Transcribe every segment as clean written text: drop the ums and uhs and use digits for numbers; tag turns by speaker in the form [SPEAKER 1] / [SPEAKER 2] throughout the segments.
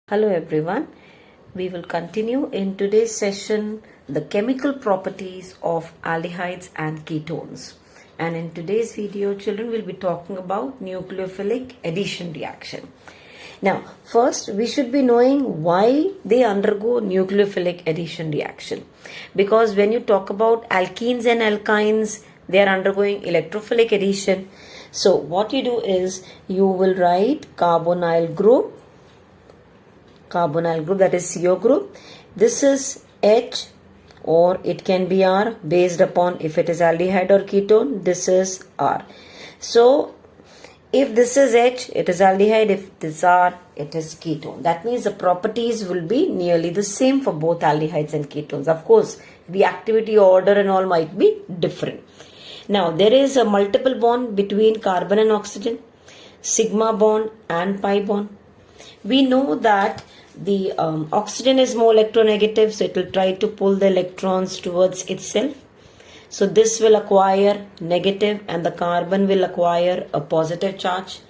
[SPEAKER 1] Hello everyone. We will continue in today's session the chemical properties of aldehydes and ketones. And in today's video, children will be talking about nucleophilic addition reaction. Now, first we should be knowing why they undergo nucleophilic addition reaction. Because when you talk about alkenes and alkynes, they are undergoing electrophilic addition. So what you do is you will write carbonyl group, that is CO group. This is H or it can be R based upon if it is aldehyde or ketone. This is R. So if this is H, it is aldehyde. If this is R, it is ketone. That means the properties will be nearly the same for both aldehydes and ketones. Of course, reactivity order and all might be different. Now there is a multiple bond between carbon and oxygen, sigma bond and pi bond. We know that the oxygen is more electronegative, so it will try to pull the electrons towards itself. So this will acquire negative and the carbon will acquire a positive charge.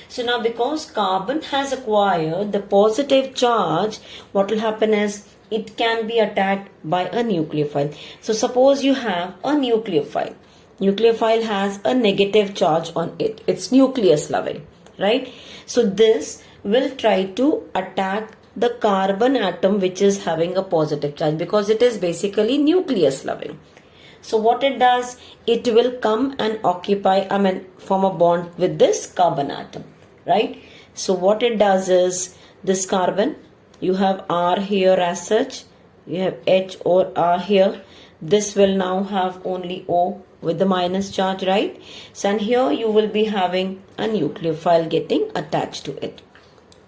[SPEAKER 1] So now because carbon has acquired the positive charge, what will happen is it can be attacked by a nucleophile. So suppose you have a nucleophile. Nucleophile has a negative charge on it. It's nucleus loving, right? So this will try to attack the carbon atom which is having a positive charge because it is basically nucleus loving. So what it does, it will come and form a bond with this carbon atom, right? So what it does is this carbon, you have R here as such, you have H or R here. This will now have only O with the minus charge, right? So and here you will be having a nucleophile getting attached to it.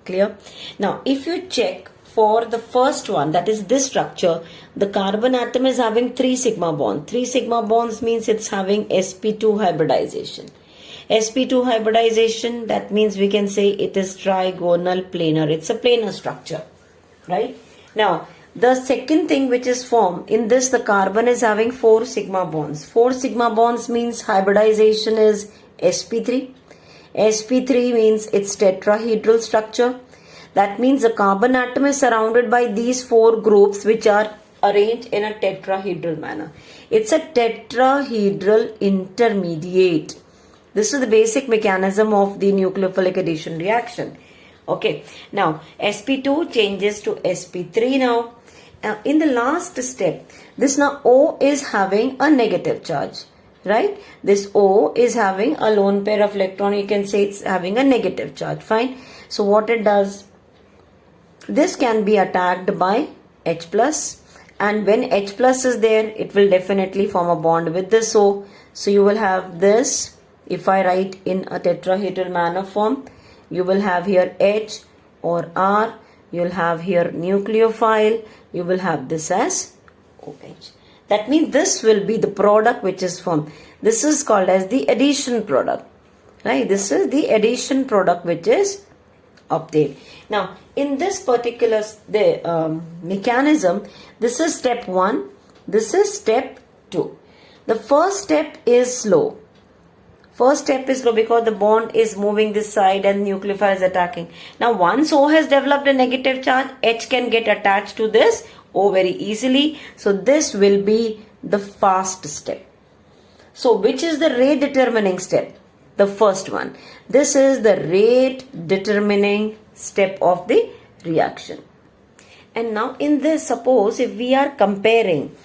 [SPEAKER 1] Clear? Now, if you check for the first one, that is this structure, the carbon atom is having 3 sigma bonds. 3 sigma bonds means it's having sp2 hybridization. sp2 hybridization, that means we can say it is trigonal planar. It's a planar structure, right? Now, the second thing which is formed in this, the carbon is having 4 sigma bonds. 4 sigma bonds means hybridization is sp3. sp3 means it's tetrahedral structure. That means the carbon atom is surrounded by these 4 groups which are arranged in a tetrahedral manner. It's a tetrahedral intermediate. This is the basic mechanism of the nucleophilic addition reaction. Okay, now sp2 changes to sp3 now. In the last step, this now O is having a negative charge. Right? This O is having a lone pair of electron. You can say it's having a negative charge. Fine. So what it does, this can be attacked by H plus. And when H plus is there, it will definitely form a bond with this O. So you will have this, if I write in a tetrahedral manner form, you will have here H or R. You will have here nucleophile. You will have this as OH. That means this will be the product which is formed. This is called as the addition product, right? This is the addition product which is obtained. Now, in this particular mechanism, this is step 1. This is step 2. The first step is slow. First step is slow because the bond is moving this side and nucleophile is attacking. Now, once O has developed a negative charge, H can get attached to this O very easily. So this will be the fast step. So which is the rate determining step? The first one. This is the rate determining step of the reaction. And now in this, suppose if we are comparing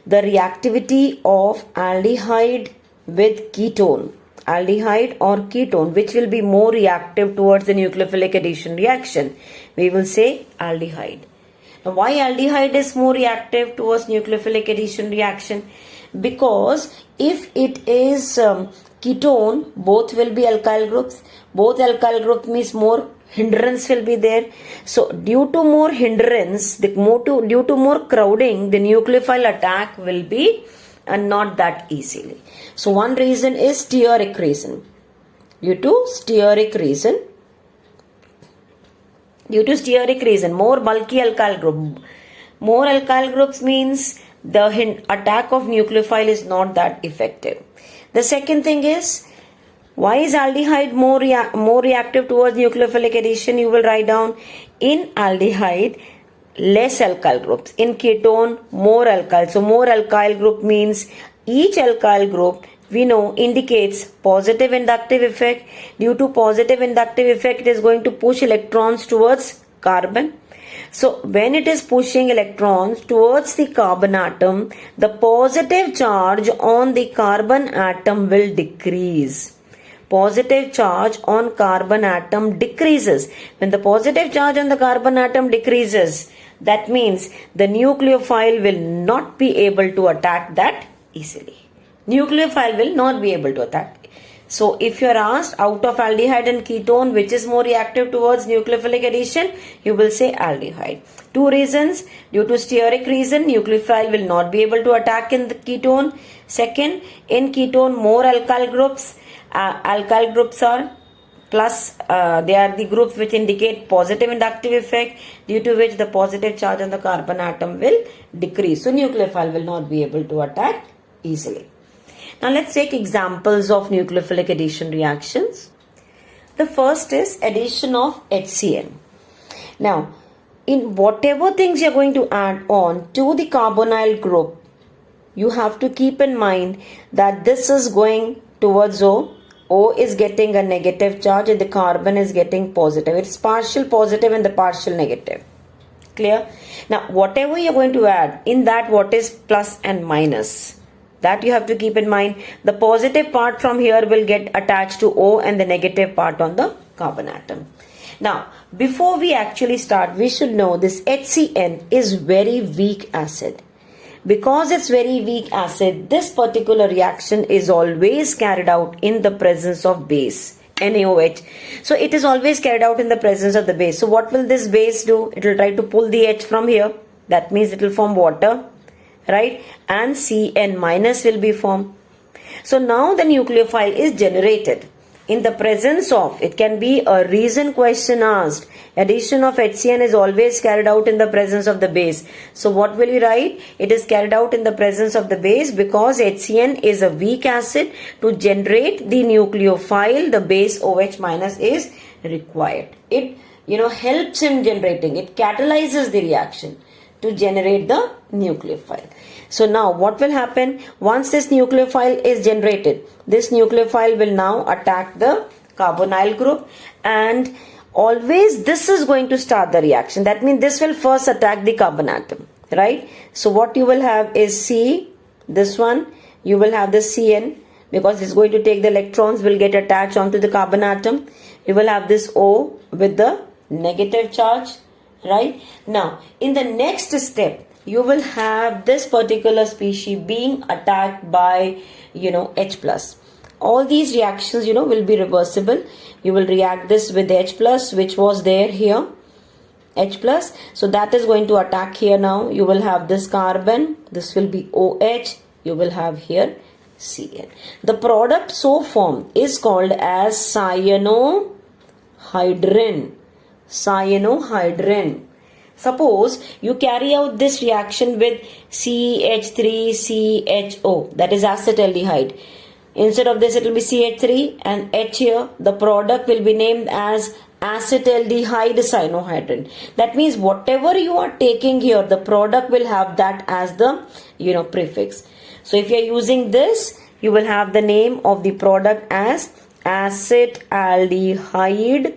[SPEAKER 1] the reactivity of aldehyde with ketone, aldehyde or ketone, which will be more reactive towards the nucleophilic addition reaction, we will say aldehyde. Now, why aldehyde is more reactive towards nucleophilic addition reaction? Because if it is ketone, both will be alkyl groups. Both alkyl groups means more hindrance will be there. So, due to more hindrance, due to more crowding, the nucleophile attack will be not that easily. So, one reason is steric reason. Due to steric reason, more bulky alkyl group. More alkyl groups means the attack of nucleophile is not that effective. The second thing is, why is aldehyde more reactive towards nucleophilic addition? You will write down in aldehyde, less alkyl groups. In ketone, more alkyl. So more alkyl group means each alkyl group we know indicates positive inductive effect. Due to positive inductive effect, it is going to push electrons towards carbon. So when it is pushing electrons towards the carbon atom, the positive charge on the carbon atom will decrease. Positive charge on carbon atom decreases. When the positive charge on the carbon atom decreases, that means the nucleophile will not be able to attack that easily. Nucleophile will not be able to attack. So if you are asked out of aldehyde and ketone which is more reactive towards nucleophilic addition, you will say aldehyde. Two reasons. Due to steric reason, nucleophile will not be able to attack in the ketone. Second, in ketone more alkyl groups. Alkyl groups are plus, they are the groups which indicate positive inductive effect, due to which the positive charge on the carbon atom will decrease. So nucleophile will not be able to attack easily. Now let's take examples of nucleophilic addition reactions. The first is addition of HCN. Now, in whatever things you're going to add on to the carbonyl group, you have to keep in mind that this is going towards O. O is getting a negative charge and the carbon is getting positive. It's partial positive and the partial negative. Clear? Now, whatever you're going to add, in that what is plus and minus? That you have to keep in mind. The positive part from here will get attached to O and the negative part on the carbon atom. Now, before we actually start, we should know this HCN is very weak acid. Because it's very weak acid, this particular reaction is always carried out in the presence of base, NaOH. So it is always carried out in the presence of the base. So what will this base do? It will try to pull the H from here. That means it will form water. Right, and Cn minus will be formed. So now the nucleophile is generated in the presence of, it can be a reason question asked. Addition of HCN is always carried out in the presence of the base. So what will you write? It is carried out in the presence of the base because HCN is a weak acid. To generate the nucleophile, the base OH minus is required. It helps in generating, it catalyzes the reaction to generate the nucleophile. So now what will happen? Once this nucleophile is generated, this nucleophile will now attack the carbonyl group, and always this is going to start the reaction. That means this will first attack the carbon atom, right? So what you will have is C, this one, you will have the Cn, because it's going to take the electrons, will get attached onto the carbon atom. You will have this O with the negative charge. Right? Now, in the next step, you will have this particular species being attacked by, H plus. All these reactions, will be reversible. You will react this with H plus, which was there here, H plus. So that is going to attack here now. You will have this carbon. This will be OH. You will have here Cn. The product so formed is called as cyanohydrin. Cyanohydrin. Suppose you carry out this reaction with CH3CHO, that is acetaldehyde. Instead of this, it will be CH3 and H here. The product will be named as acetaldehyde cyanohydrin. That means whatever you are taking here, the product will have that as the prefix. So if you are using this, you will have the name of the product as acetaldehyde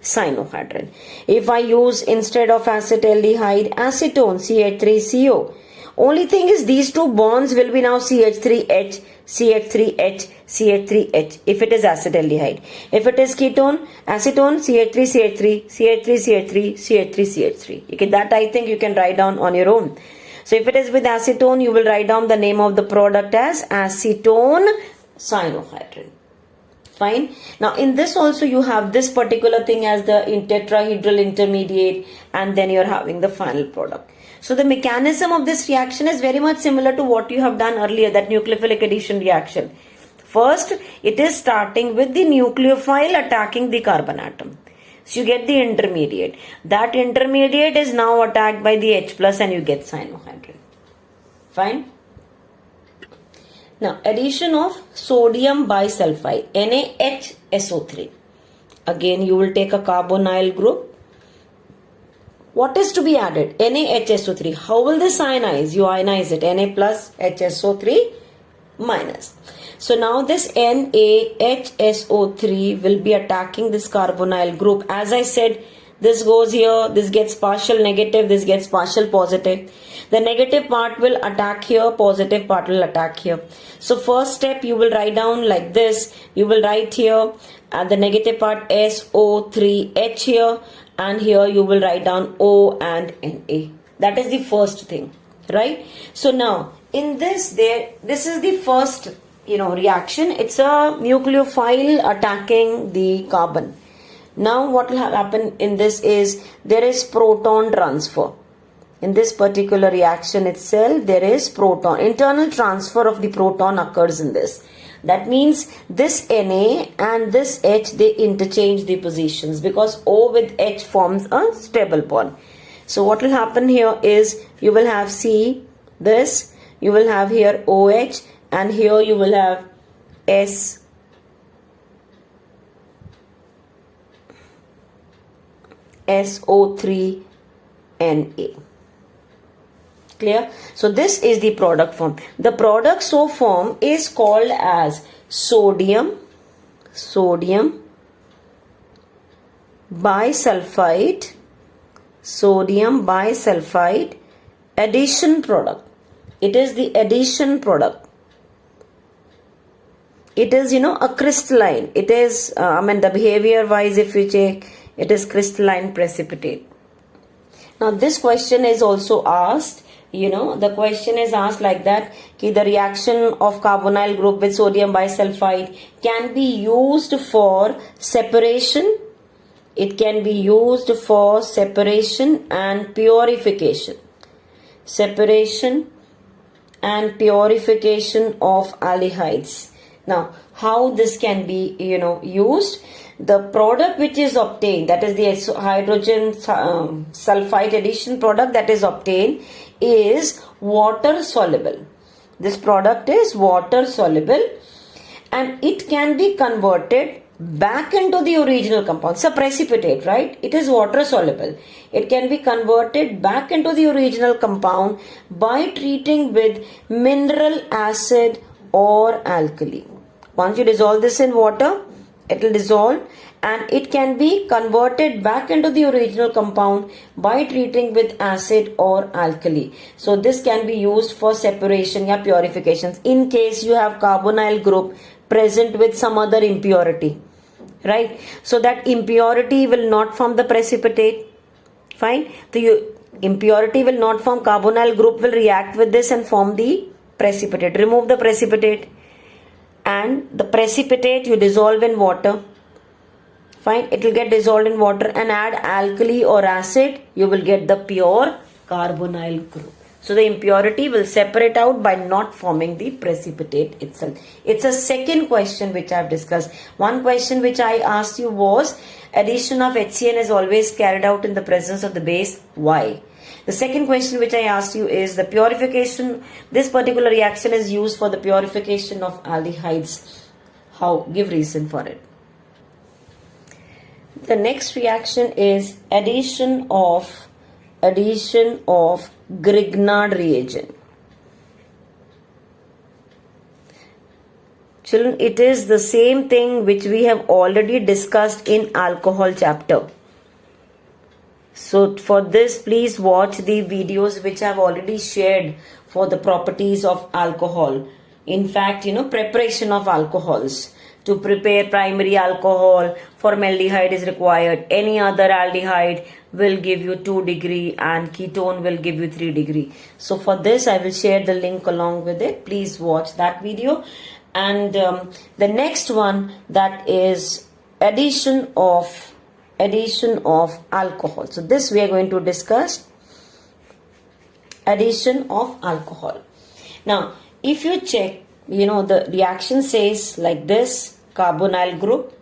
[SPEAKER 1] cyanohydrin. If I use instead of acetaldehyde acetone, CH3CO, only thing is these two bonds will be now CH3H, CH3H, CH3H if it is acetaldehyde. If it is ketone, acetone, CH3CH3, CH3CH3, CH3CH3. Okay, that I think you can write down on your own. So if it is with acetone, you will write down the name of the product as acetone cyanohydrin. Fine. Now in this also you have this particular thing as the tetrahedral intermediate, and then you are having the final product. So the mechanism of this reaction is very much similar to what you have done earlier, that nucleophilic addition reaction. First, it is starting with the nucleophile attacking the carbon atom. So you get the intermediate. That intermediate is now attacked by the H plus and you get cyanohydrin. Fine. Now, addition of sodium bisulfite, NaHSO3. Again, you will take a carbonyl group. What is to be added? NaHSO3. How will this ionize? You ionize it. Na plus HSO3 minus. So now this NaHSO3 will be attacking this carbonyl group. As I said, this goes here, this gets partial negative, this gets partial positive. The negative part will attack here, positive part will attack here. So first step you will write down like this. You will write here at the negative part SO3H here, and here you will write down O and Na. That is the first thing, right? So now in this is the first reaction. It's a nucleophile attacking the carbon. Now what will happen in this is there is proton transfer. In this particular reaction itself, there is internal transfer of the proton occurs in this. That means this Na and this H, they interchange the positions because O with H forms a stable bond. So what will happen here is you will have this, you will have here OH, and here you will have SO3Na. Clear? So this is the product form. The product so form is called as sodium bisulfite addition product. It is the addition product. It is a crystalline. It is the behavior wise, if you check, it is crystalline precipitate. Now this question is also asked. The question is asked like that, the reaction of carbonyl group with sodium bisulfite can be used for separation. It can be used for separation and purification. Separation and purification of aldehydes. Now, how this can be, used? The product which is obtained, that is the hydrogen sulfide addition product that is obtained, is water soluble. This product is water soluble, and it can be converted back into the original compound. It's a precipitate, right? It is water soluble. It can be converted back into the original compound by treating with mineral acid or alkali. Once you dissolve this in water, it will dissolve, and it can be converted back into the original compound by treating with acid or alkali. So this can be used for separation or purifications in case you have carbonyl group present with some other impurity, right? So that impurity will not form the precipitate. Fine. The impurity will not form. Carbonyl group will react with this and form the precipitate. Remove the precipitate, and the precipitate you dissolve in water. Fine, it will get dissolved in water, and add alkali or acid, you will get the pure carbonyl group. So the impurity will separate out by not forming the precipitate itself. It's a second question which I have discussed. One question which I asked you was addition of HCN is always carried out in the presence of the base. Why? The second question which I asked you is the purification. This particular reaction is used for the purification of aldehydes. How? Give reason for it. The next reaction is addition of Grignard reagent. Children, it is the same thing which we have already discussed in alcohol chapter. So for this, please watch the videos which I have already shared for the properties of alcohol. In fact, preparation of alcohols. To prepare primary alcohol, formaldehyde is required. Any other aldehyde will give you 2 degree and ketone will give you 3 degree. So for this, I will share the link along with it. Please watch that video. And the next one, that is addition of alcohol. So this we are going to discuss. Addition of alcohol. Now, if you check, the reaction says like this, carbonyl group,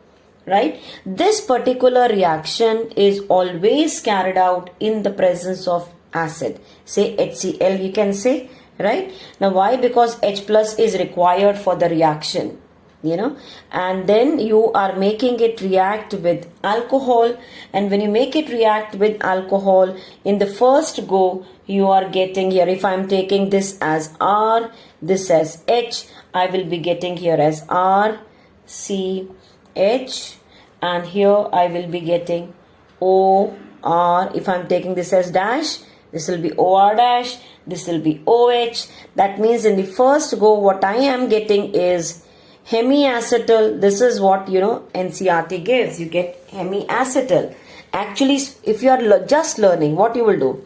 [SPEAKER 1] right? This particular reaction is always carried out in the presence of acid. Say HCl, you can say, right? Now why? Because H plus is required for the reaction. and then you are making it react with alcohol, and when you make it react with alcohol, in the first go you are getting here, if I am taking this as R, this as H, I will be getting here as R, C, H, and here I will be getting O, R. If I am taking this as dash, this will be OR dash, this will be OH. That means in the first go what I am getting is hemiacetal. This is what NCERT gives. You get hemiacetal. Actually, if you are just learning, what you will do,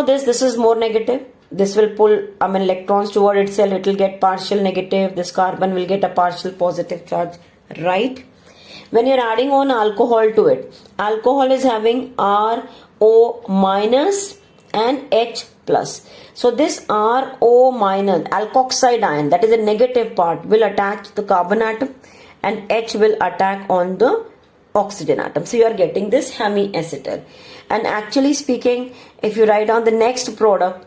[SPEAKER 1] this is more negative. This will pull electrons toward itself. It will get partial negative. This carbon will get a partial positive charge, right? When you're adding on alcohol to it, alcohol is having RO minus and H plus. So this RO minus, alkoxide ion, that is a negative part, will attach the carbon atom, and H will attack on the oxygen atom. So you are getting this hemiacetal. And actually speaking, if you write down the next product,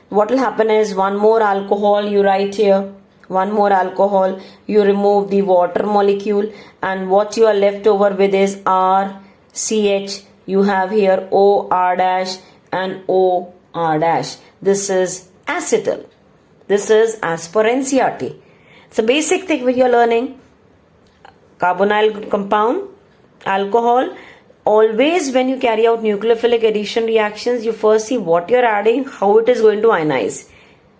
[SPEAKER 1] what will happen is one more alcohol you write here, one more alcohol, you remove the water molecule, and what you are left over with is RCH. You have here OR dash and OR dash. This is acetal. This is as per NCERT. So basic thing which you are learning, carbonyl compound, alcohol. Always when you carry out nucleophilic addition reactions, you first see what you are adding, how it is going to ionize,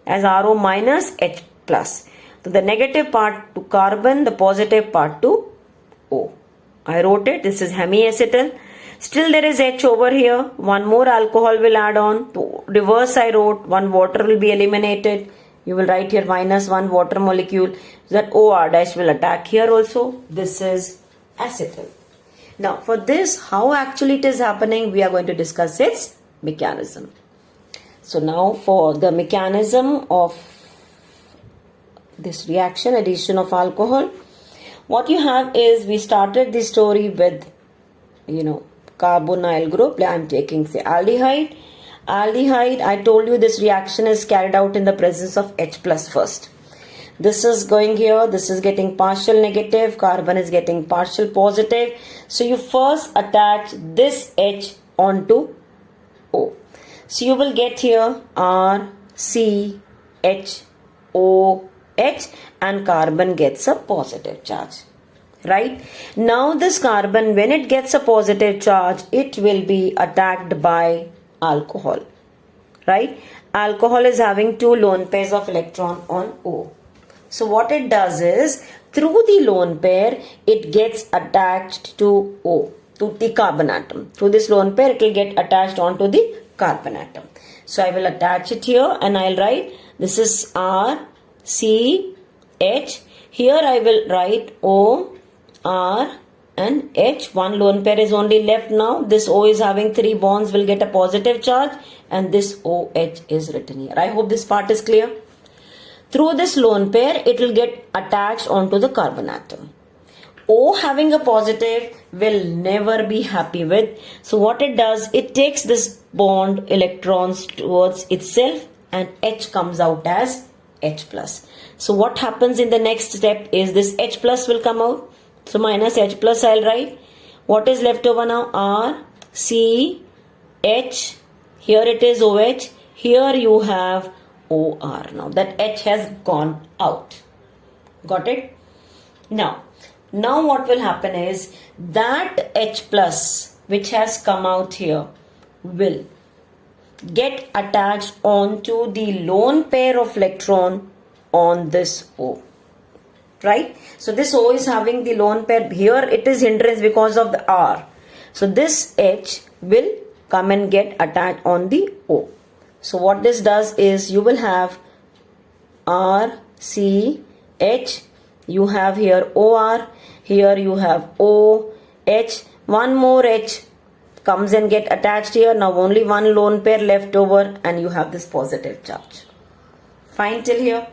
[SPEAKER 1] as RO minus H plus. So the negative part to carbon, the positive part to O. I wrote it. This is hemiacetal. Still there is H over here. One more alcohol will add on. To reverse I wrote, one water will be eliminated. You will write here minus one water molecule. So that OR dash will attack here also. This is acetal. Now for this, how actually it is happening, we are going to discuss its mechanism. So now for the mechanism of this reaction, addition of alcohol, what you have is, we started the story with carbonyl group. I am taking say aldehyde. I told you this reaction is carried out in the presence of H plus first. This is going here, this is getting partial negative, carbon is getting partial positive. So you first attach this H onto O. So you will get here R, C, H, O, H, and carbon gets a positive charge. Right? Now this carbon, when it gets a positive charge, it will be attacked by alcohol. Right? Alcohol is having two lone pairs of electron on O. So what it does is, through the lone pair, it gets attached to O, to the carbon atom. Through this lone pair, it will get attached onto the carbon atom. So I will attach it here and I'll write, this is R, C, H. Here I will write O, R and H. One lone pair is only left now. This O is having 3 bonds, will get a positive charge, and this OH is written here. I hope this part is clear. Through this lone pair, it will get attached onto the carbon atom. O having a positive will never be happy with. So what it does, it takes this bond electrons towards itself, and H comes out as H plus. So what happens in the next step is, this H plus will come out. So minus H plus I'll write. What is left over now? R, C, H. Here it is OH. Here you have OR. Now that H has gone out. Got it? Now what will happen is, that H plus which has come out here will get attached onto the lone pair of electron on this O. Right? So this O is having the lone pair. Here it is hindrance because of the R. So this H will come and get attached on the O. So what this does is, you will have R, C, H. You have here OR. Here you have O, H. One more H comes and get attached here. Now only one lone pair left over, and you have this positive charge. Fine till here.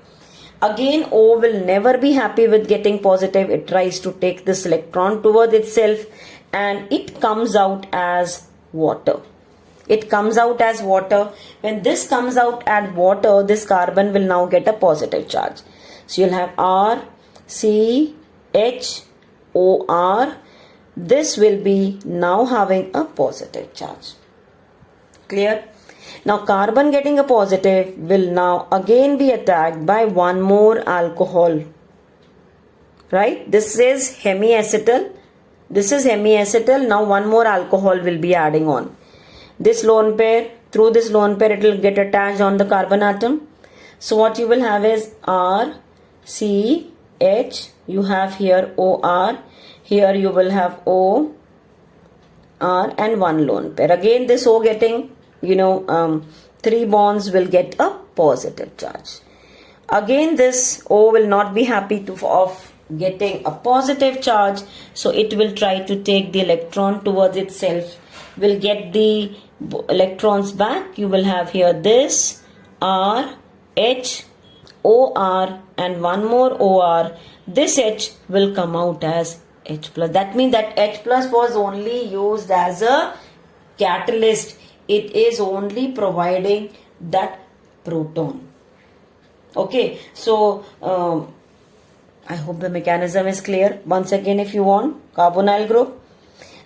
[SPEAKER 1] Again, O will never be happy with getting positive. It tries to take this electron towards itself, and it comes out as water. It comes out as water. When this comes out as water, this carbon will now get a positive charge. So you'll have R, C, HOR. This will be now having a positive charge. Clear? Now carbon getting a positive will now again be attacked by one more alcohol. Right? This is hemiacetal. This is hemiacetal. Now one more alcohol will be adding on. This lone pair, through this lone pair, it will get attached on the carbon atom. So what you will have is R, C, H. You have here OR. Here you will have O, R and one lone pair. Again this O getting, 3 bonds will get a positive charge. Again this O will not be happy of getting a positive charge, so it will try to take the electron towards itself, will get the electrons back. You will have here this R, H, OR and one more OR. This H will come out as H plus. That means that H plus was only used as a catalyst. It is only providing that proton. Okay, so I hope the mechanism is clear. Once again, if you want, carbonyl group.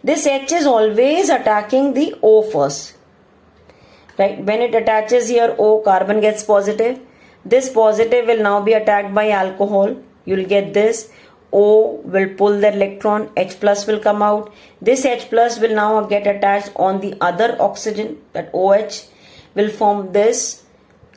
[SPEAKER 1] This H is always attacking the O first. Right? When it attaches here O, carbon gets positive. This positive will now be attacked by alcohol. You will get this. O will pull the electron. H plus will come out. This H plus will now get attached on the other oxygen. That OH will form this.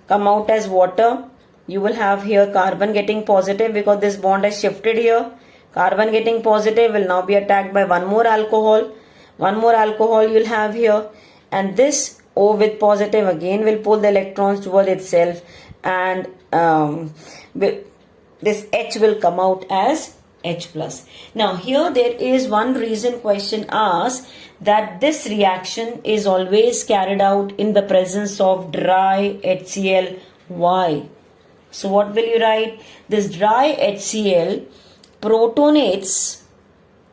[SPEAKER 1] Come out as water. You will have here carbon getting positive because this bond has shifted here. Carbon getting positive will now be attacked by one more alcohol. One more alcohol you will have here. And this O with positive again will pull the electrons towards itself. And this H will come out as H plus. Now here there is one reason question asked, that this reaction is always carried out in the presence of dry HCl. Why? So what will you write? This dry HCl protonates,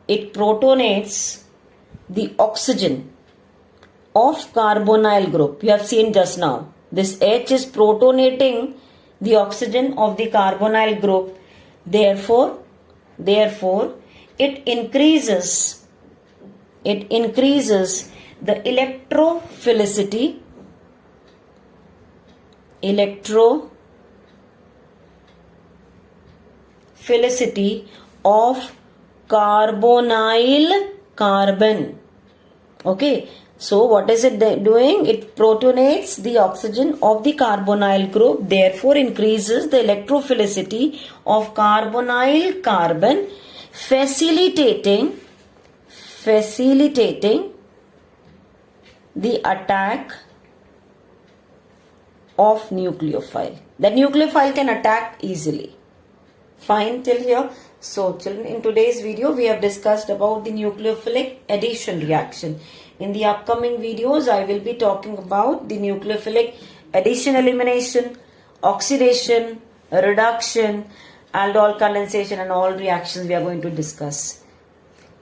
[SPEAKER 1] it protonates the oxygen of carbonyl group. You have seen just now. This H is protonating the oxygen of the carbonyl group. Therefore, it increases the electrophilicity of carbonyl carbon. Okay, so what is it doing? It protonates the oxygen of the carbonyl group, therefore increases the electrophilicity of carbonyl carbon, facilitating the attack of nucleophile. The nucleophile can attack easily. Fine till here. So children, in today's video we have discussed about the nucleophilic addition reaction. In the upcoming videos I will be talking about the nucleophilic addition elimination, oxidation, reduction, aldol condensation and all reactions we are going to discuss.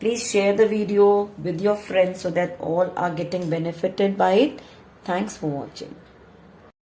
[SPEAKER 1] Please share the video with your friends so that all are getting benefited by it. Thanks for watching.